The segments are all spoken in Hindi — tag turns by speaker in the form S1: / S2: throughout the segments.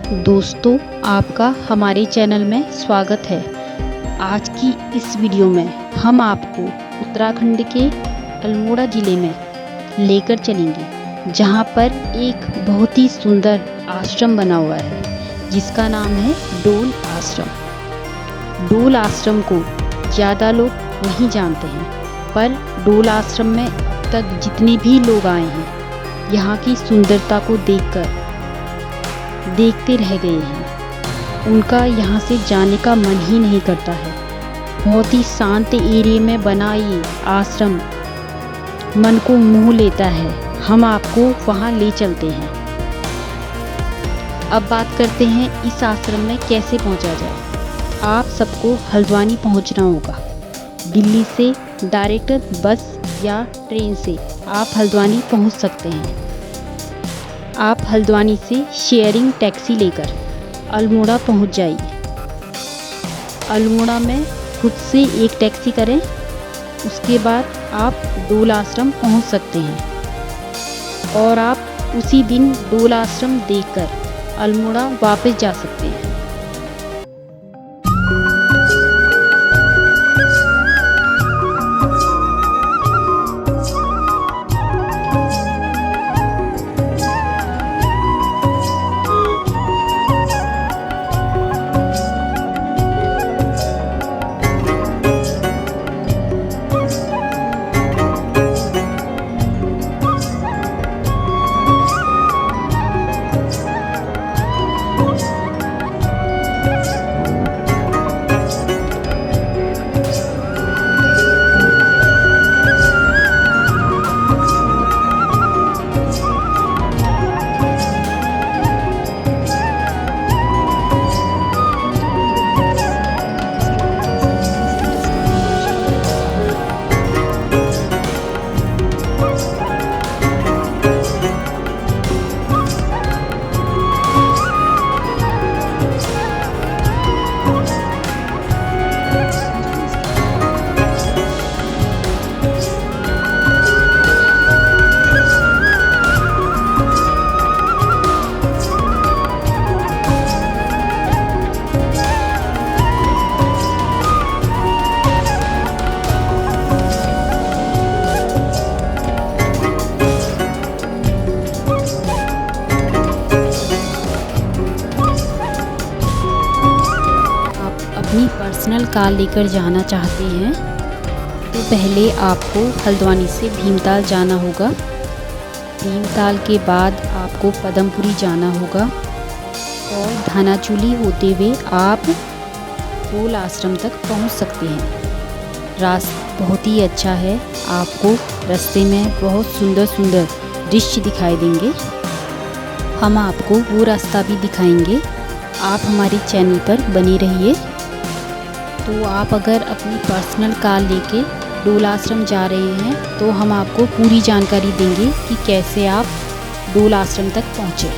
S1: दोस्तों, आपका हमारे चैनल में स्वागत है। आज की इस वीडियो में हम आपको उत्तराखंड के अल्मोड़ा ज़िले में लेकर चलेंगे, जहां पर एक बहुत ही सुंदर आश्रम बना हुआ है जिसका नाम है डोल आश्रम। डोल आश्रम को ज़्यादा लोग नहीं जानते हैं, पर डोल आश्रम में अब तक जितने भी लोग आए हैं, यहाँ की सुंदरता को देखते रह गए हैं। उनका यहाँ से जाने का मन ही नहीं करता है। बहुत ही शांत एरिया में बना ये आश्रम मन को मोह लेता है। हम आपको वहाँ ले चलते हैं। अब बात करते हैं इस आश्रम में कैसे पहुँचा जाए। आप सबको हल्द्वानी पहुँचना होगा। दिल्ली से डायरेक्ट बस या ट्रेन से आप हल्द्वानी पहुँच सकते हैं। आप हल्द्वानी से शेयरिंग टैक्सी लेकर अल्मोड़ा पहुंच जाइए। अल्मोड़ा में खुद से एक टैक्सी करें, उसके बाद आप डोल आश्रम पहुंच सकते हैं और आप उसी दिन डोल आश्रम देखकर अल्मोड़ा वापस जा सकते हैं। अपनी पर्सनल कार लेकर जाना चाहते हैं तो पहले आपको हल्द्वानी से भीमताल जाना होगा। भीमताल के बाद आपको पदमपुरी जाना होगा और धानाचूली होते हुए आप डोल आश्रम तक पहुंच सकते हैं। रास्ता बहुत ही अच्छा है। आपको रास्ते में बहुत सुंदर सुंदर दृश्य दिखाई देंगे। हम आपको वो रास्ता भी दिखाएंगे। आप हमारे चैनल पर बने रहिए। तो आप अगर अपनी पर्सनल कार लेके डोल आश्रम जा रहे हैं तो हम आपको पूरी जानकारी देंगे कि कैसे आप डोल आश्रम तक पहुँचे।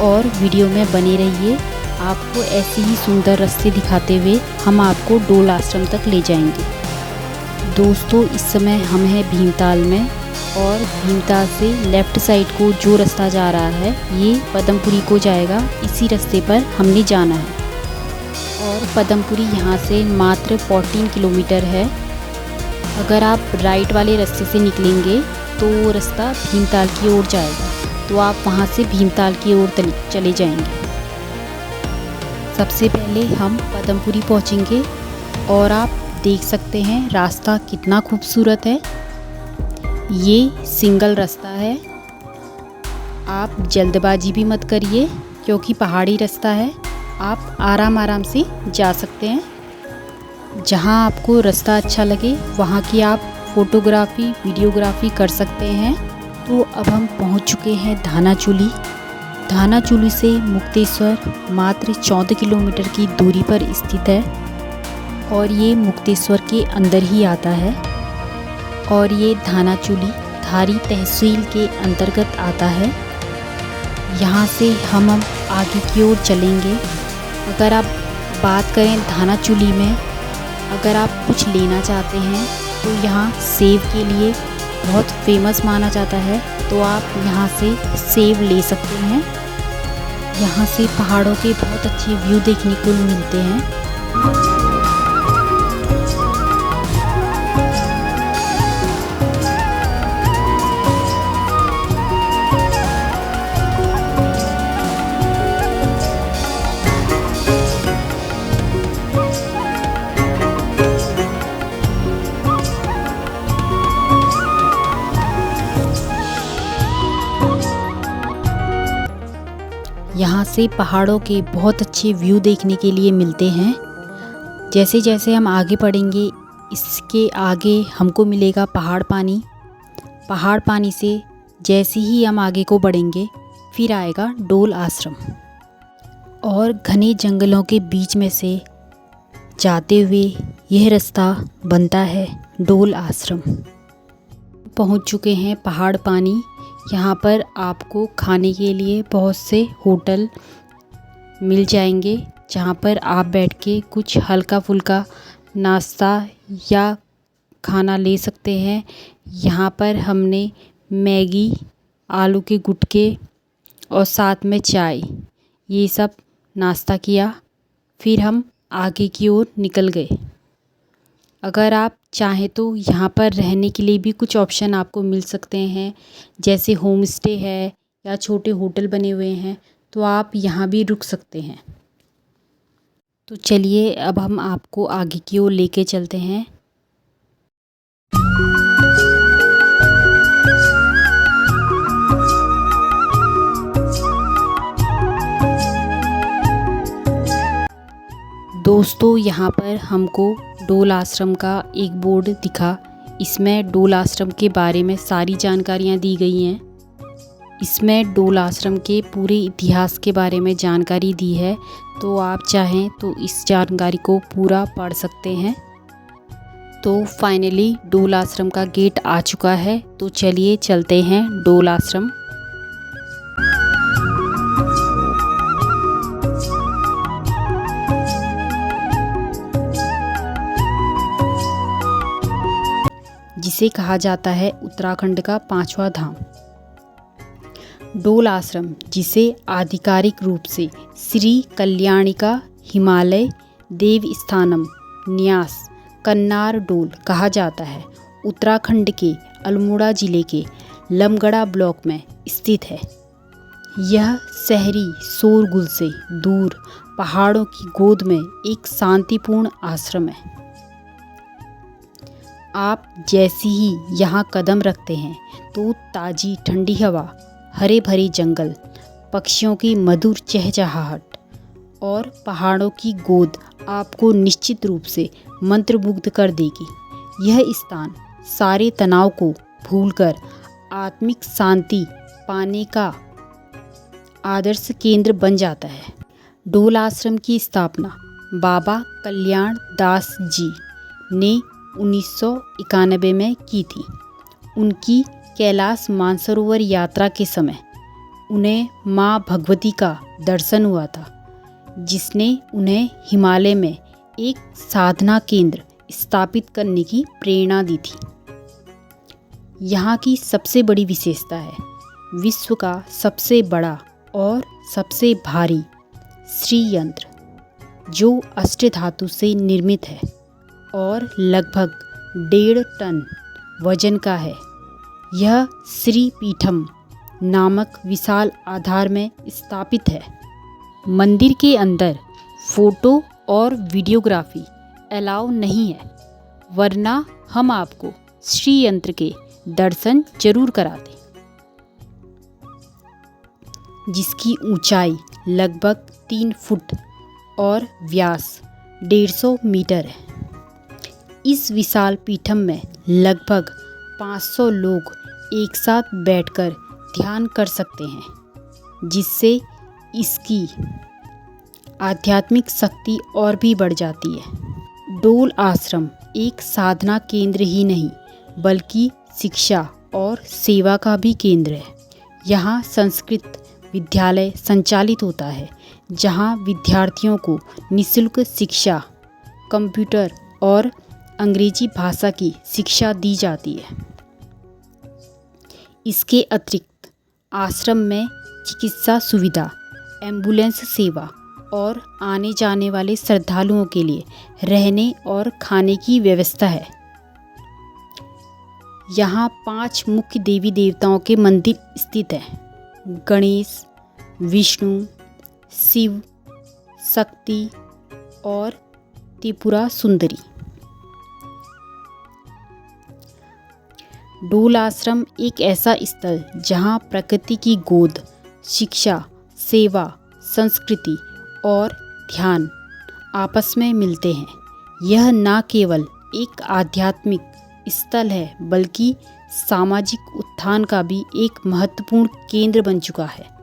S1: और वीडियो में बने रहिए। आपको ऐसे ही सुंदर रास्ते दिखाते हुए हम आपको डोल आश्रम तक ले जाएंगे। दोस्तों, इस समय हम हैं भीमताल में और भीमताल से लेफ़्ट साइड को जो रास्ता जा रहा है ये पदमपुरी को जाएगा। इसी रास्ते पर हमने जाना है और पदमपुरी यहाँ से मात्र 14 किलोमीटर है। अगर आप राइट वाले रास्ते से निकलेंगे तो वो रास्ता भीमताल की ओर जाएगा, तो आप वहाँ से भीमताल की ओर चले जाएंगे। सबसे पहले हम पदमपुरी पहुँचेंगे और आप देख सकते हैं रास्ता कितना खूबसूरत है। ये सिंगल रास्ता है। आप जल्दबाजी भी मत करिए क्योंकि पहाड़ी रास्ता है। आप आराम से जा सकते हैं। जहां आपको रास्ता अच्छा लगे वहां की आप फ़ोटोग्राफ़ी वीडियोग्राफ़ी कर सकते हैं। तो अब हम पहुंच चुके हैं धानाचूली। धानाचूली से मुक्तेश्वर मात्र 14 किलोमीटर की दूरी पर स्थित है और ये मुक्तेश्वर के अंदर ही आता है। और ये धानाचूली धारी तहसील के अंतर्गत आता है। यहाँ से हम आगे की ओर चलेंगे। अगर आप बात करें धानाचूली में, अगर आप कुछ लेना चाहते हैं तो यहाँ सेब के लिए बहुत फेमस माना जाता है, तो आप यहाँ से सेब ले सकते हैं। यहाँ से पहाड़ों के बहुत अच्छे व्यू देखने को मिलते हैं। यहाँ से पहाड़ों के बहुत अच्छे व्यू देखने के लिए मिलते हैं। जैसे जैसे हम आगे बढ़ेंगे इसके आगे हमको मिलेगा पहाड़ पानी। पहाड़ पानी से जैसे ही हम आगे को बढ़ेंगे फिर आएगा डोल आश्रम। और घने जंगलों के बीच में से जाते हुए यह रास्ता बनता है डोल आश्रम। पहुँच चुके हैं पहाड़ पानी। यहाँ पर आपको खाने के लिए बहुत से होटल मिल जाएंगे जहाँ पर आप बैठ के कुछ हल्का फुल्का नाश्ता या खाना ले सकते हैं। यहाँ पर हमने मैगी, आलू के गुटके और साथ में चाय ये सब नाश्ता किया। फिर हम आगे की ओर निकल गए। अगर आप चाहें तो यहाँ पर रहने के लिए भी कुछ ऑप्शन आपको मिल सकते हैं, जैसे होम स्टे है या छोटे होटल बने हुए हैं, तो आप यहाँ भी रुक सकते हैं। तो चलिए अब हम आपको आगे की ओर लेके चलते हैं। दोस्तों यहाँ पर हमको डोल आश्रम का एक बोर्ड दिखा। इसमें डोल आश्रम के बारे में सारी जानकारियाँ दी गई हैं। इसमें डोल आश्रम के पूरे इतिहास के बारे में जानकारी दी है, तो आप चाहें तो इस जानकारी को पूरा पढ़ सकते हैं। तो फाइनली डोल आश्रम का गेट आ चुका है, तो चलिए चलते हैं डोल आश्रम। जिसे कहा जाता है उत्तराखंड का 5वां धाम। डोल आश्रम, जिसे आधिकारिक रूप से श्री कल्याणिका हिमालय देव स्थानम न्यास कन्नार डोल कहा जाता है, उत्तराखंड के अल्मोड़ा जिले के लमगड़ा ब्लॉक में स्थित है। यह शहरी शोरगुल से दूर पहाड़ों की गोद में एक शांतिपूर्ण आश्रम है। आप जैसे ही यहाँ कदम रखते हैं तो ताज़ी ठंडी हवा, हरे भरे जंगल, पक्षियों की मधुर चहचहाहट और पहाड़ों की गोद आपको निश्चित रूप से मंत्रमुग्ध कर देगी। यह स्थान सारे तनाव को भूलकर आत्मिक शांति पाने का आदर्श केंद्र बन जाता है। डोल आश्रम की स्थापना बाबा कल्याण दास जी ने 1991 में की थी। उनकी कैलाश मानसरोवर यात्रा के समय उन्हें माँ भगवती का दर्शन हुआ था, जिसने उन्हें हिमालय में एक साधना केंद्र स्थापित करने की प्रेरणा दी थी। यहाँ की सबसे बड़ी विशेषता है विश्व का सबसे बड़ा और सबसे भारी श्री यंत्र, जो अष्टधातु से निर्मित है और लगभग 1.5 टन वजन का है। यह श्री पीठम नामक विशाल आधार में स्थापित है। मंदिर के अंदर फोटो और वीडियोग्राफी अलाउ नहीं है, वरना हम आपको श्री यंत्र के दर्शन जरूर कराते, जिसकी ऊंचाई लगभग 3 फुट और व्यास 150 मीटर है। इस विशाल पीठम में लगभग 500 लोग एक साथ बैठकर ध्यान कर सकते हैं, जिससे इसकी आध्यात्मिक शक्ति और भी बढ़ जाती है। डोल आश्रम एक साधना केंद्र ही नहीं, बल्कि शिक्षा और सेवा का भी केंद्र है। यहाँ संस्कृत विद्यालय संचालित होता है, जहाँ विद्यार्थियों को निःशुल्क शिक्षा, कंप्यूटर और अंग्रेजी भाषा की शिक्षा दी जाती है। इसके अतिरिक्त आश्रम में चिकित्सा सुविधा, एम्बुलेंस सेवा और आने जाने वाले श्रद्धालुओं के लिए रहने और खाने की व्यवस्था है। यहाँ 5 मुख्य देवी देवताओं के मंदिर स्थित हैं: गणेश, विष्णु, शिव, शक्ति और त्रिपुरा सुंदरी। डोल आश्रम एक ऐसा स्थल जहाँ प्रकृति की गोद, शिक्षा, सेवा, संस्कृति और ध्यान आपस में मिलते हैं। यह न केवल एक आध्यात्मिक स्थल है बल्कि सामाजिक उत्थान का भी एक महत्वपूर्ण केंद्र बन चुका है।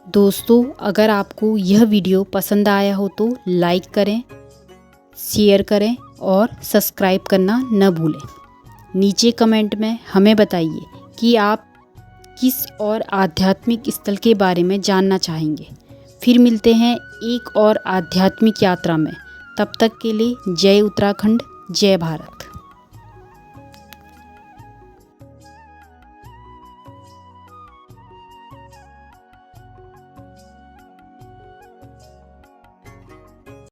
S1: दोस्तों, अगर आपको यह वीडियो पसंद आया हो तो लाइक करें, शेयर करें और सब्सक्राइब करना न भूलें। नीचे कमेंट में हमें बताइए कि आप किस और आध्यात्मिक स्थल के बारे में जानना चाहेंगे। फिर मिलते हैं एक और आध्यात्मिक यात्रा में। तब तक के लिए जय उत्तराखंड, जय भारत।